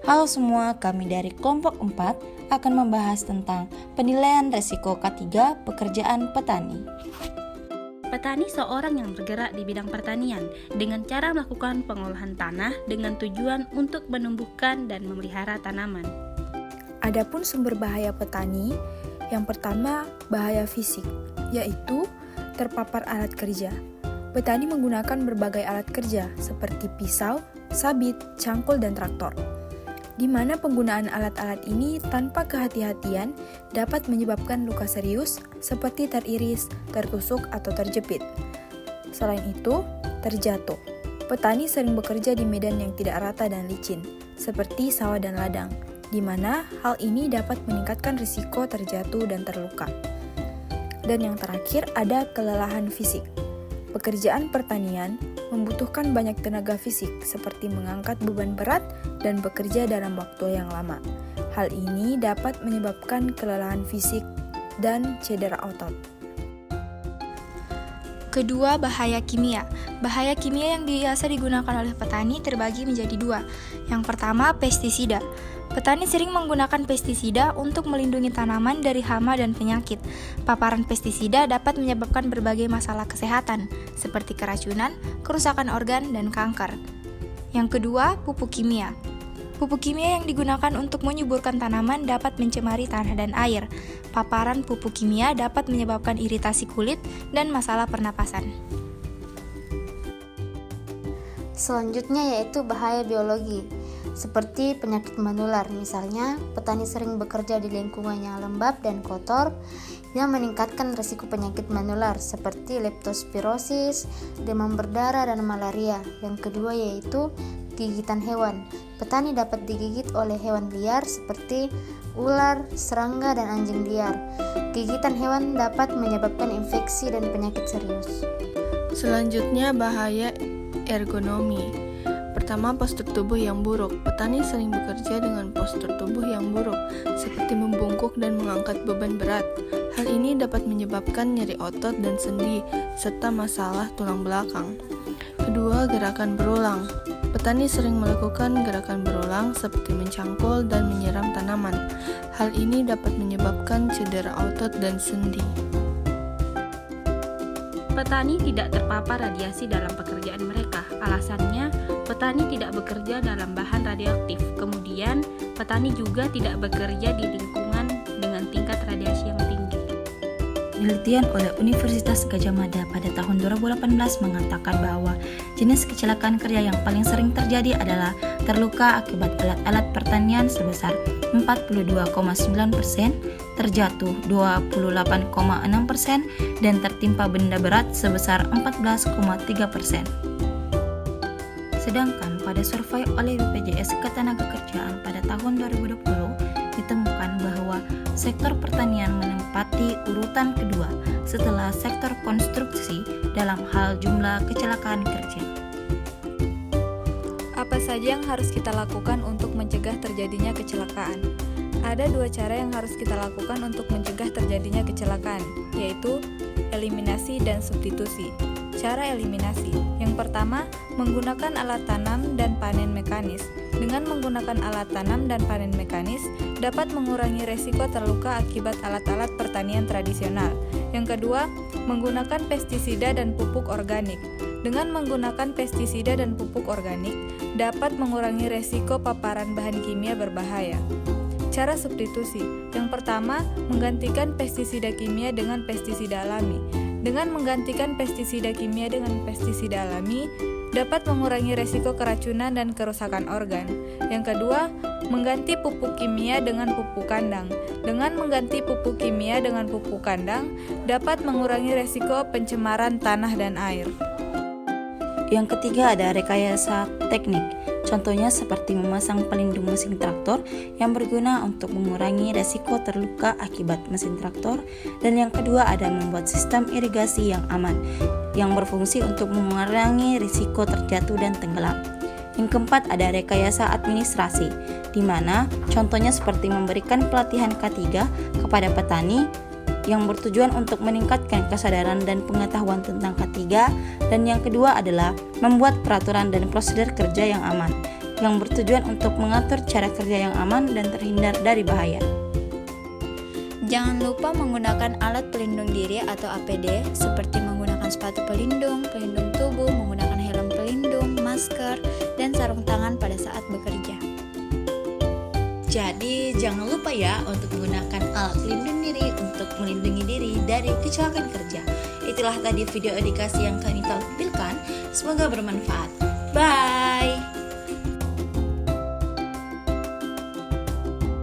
Halo semua, kami dari kelompok 4 akan membahas tentang penilaian resiko K3 pekerjaan petani. Petani seorang yang bergerak di bidang pertanian dengan cara melakukan pengolahan tanah dengan tujuan untuk menumbuhkan dan memelihara tanaman. Adapun sumber bahaya petani, yang pertama bahaya fisik, yaitu terpapar alat kerja. Petani menggunakan berbagai alat kerja seperti pisau, sabit, cangkul, dan traktor, di mana penggunaan alat-alat ini tanpa kehati-hatian dapat menyebabkan luka serius seperti teriris, tertusuk, atau terjepit. Selain itu, terjatuh. Petani sering bekerja di medan yang tidak rata dan licin, seperti sawah dan ladang, di mana hal ini dapat meningkatkan risiko terjatuh dan terluka. Dan yang terakhir ada kelelahan fisik. Pekerjaan pertanian membutuhkan banyak tenaga fisik seperti mengangkat beban berat dan bekerja dalam waktu yang lama. Hal ini dapat menyebabkan kelelahan fisik dan cedera otot. Kedua, bahaya kimia. Bahaya kimia yang biasa digunakan oleh petani terbagi menjadi dua. Yang pertama, pestisida. Petani sering menggunakan pestisida untuk melindungi tanaman dari hama dan penyakit. Paparan pestisida dapat menyebabkan berbagai masalah kesehatan, seperti keracunan, kerusakan organ, dan kanker. Yang kedua, pupuk kimia. Pupuk kimia yang digunakan untuk menyuburkan tanaman dapat mencemari tanah dan air. Paparan pupuk kimia dapat menyebabkan iritasi kulit dan masalah pernapasan. Selanjutnya yaitu bahaya biologi, seperti penyakit menular. Misalnya, petani sering bekerja di lingkungan yang lembab dan kotor yang meningkatkan risiko penyakit menular seperti leptospirosis, demam berdarah, dan malaria. Yang kedua yaitu gigitan hewan. Petani dapat digigit oleh hewan liar seperti ular, serangga, dan anjing liar. Gigitan hewan dapat menyebabkan infeksi dan penyakit serius. Selanjutnya bahaya ergonomi. Pertama, postur tubuh yang buruk. Petani sering bekerja dengan postur tubuh yang buruk, seperti membungkuk dan mengangkat beban berat. Hal ini dapat menyebabkan nyeri otot dan sendi, serta masalah tulang belakang. Kedua, gerakan berulang. Petani sering melakukan gerakan berulang seperti mencangkul dan menyiram tanaman. Hal ini dapat menyebabkan cedera otot dan sendi. Petani tidak terpapar radiasi dalam pekerjaan mereka. Alasannya, petani tidak bekerja dalam bahan radioaktif. Kemudian, petani juga tidak bekerja di lingkungan dengan tingkat radiasi yang tinggi. Penelitian oleh Universitas Gadjah Mada pada tahun 2018 mengatakan bahwa jenis kecelakaan kerja yang paling sering terjadi adalah terluka akibat alat-alat pertanian sebesar 42,9%, terjatuh 28,6%, dan tertimpa benda berat sebesar 14,3%. Sedangkan pada survei oleh BPJS Ketenagakerjaan pada tahun 2020 ditemukan bahwa sektor pertanian menempati urutan kedua setelah sektor konstruksi dalam hal jumlah kecelakaan kerja. Apa saja yang harus kita lakukan untuk mencegah terjadinya kecelakaan? Ada dua cara yang harus kita lakukan untuk mencegah terjadinya kecelakaan, yaitu eliminasi dan substitusi. Cara eliminasi, yang pertama, menggunakan alat tanam dan panen mekanis. Dengan menggunakan alat tanam dan panen mekanis, dapat mengurangi resiko terluka akibat alat-alat pertanian tradisional. Yang kedua, menggunakan pestisida dan pupuk organik. Dengan menggunakan pestisida dan pupuk organik, dapat mengurangi resiko paparan bahan kimia berbahaya. Cara substitusi, yang pertama, menggantikan pestisida kimia dengan pestisida alami. Dengan menggantikan pestisida kimia dengan pestisida alami, dapat mengurangi resiko keracunan dan kerusakan organ. Yang kedua, mengganti pupuk kimia dengan pupuk kandang. Dengan mengganti pupuk kimia dengan pupuk kandang, dapat mengurangi resiko pencemaran tanah dan air. Yang ketiga ada rekayasa teknik. Contohnya seperti memasang pelindung mesin traktor yang berguna untuk mengurangi resiko terluka akibat mesin traktor. Dan yang kedua ada membuat sistem irigasi yang aman, yang berfungsi untuk mengurangi risiko terjatuh dan tenggelam. Yang keempat ada rekayasa administrasi, di mana contohnya seperti memberikan pelatihan K3 kepada petani yang bertujuan untuk meningkatkan kesadaran dan pengetahuan tentang K3. Dan yang kedua adalah membuat peraturan dan prosedur kerja yang aman, yang bertujuan untuk mengatur cara kerja yang aman dan terhindar dari bahaya. Jangan lupa menggunakan alat pelindung diri atau APD seperti menggunakan sepatu pelindung, pelindung tubuh, menggunakan helm pelindung, masker, dan sarung tangan pada saat bekerja. Jadi jangan lupa ya untuk menggunakan alat pelindung diri untuk melindungi diri dari kecelakaan kerja. Itulah tadi video edukasi yang kami tampilkan, semoga bermanfaat. Bye!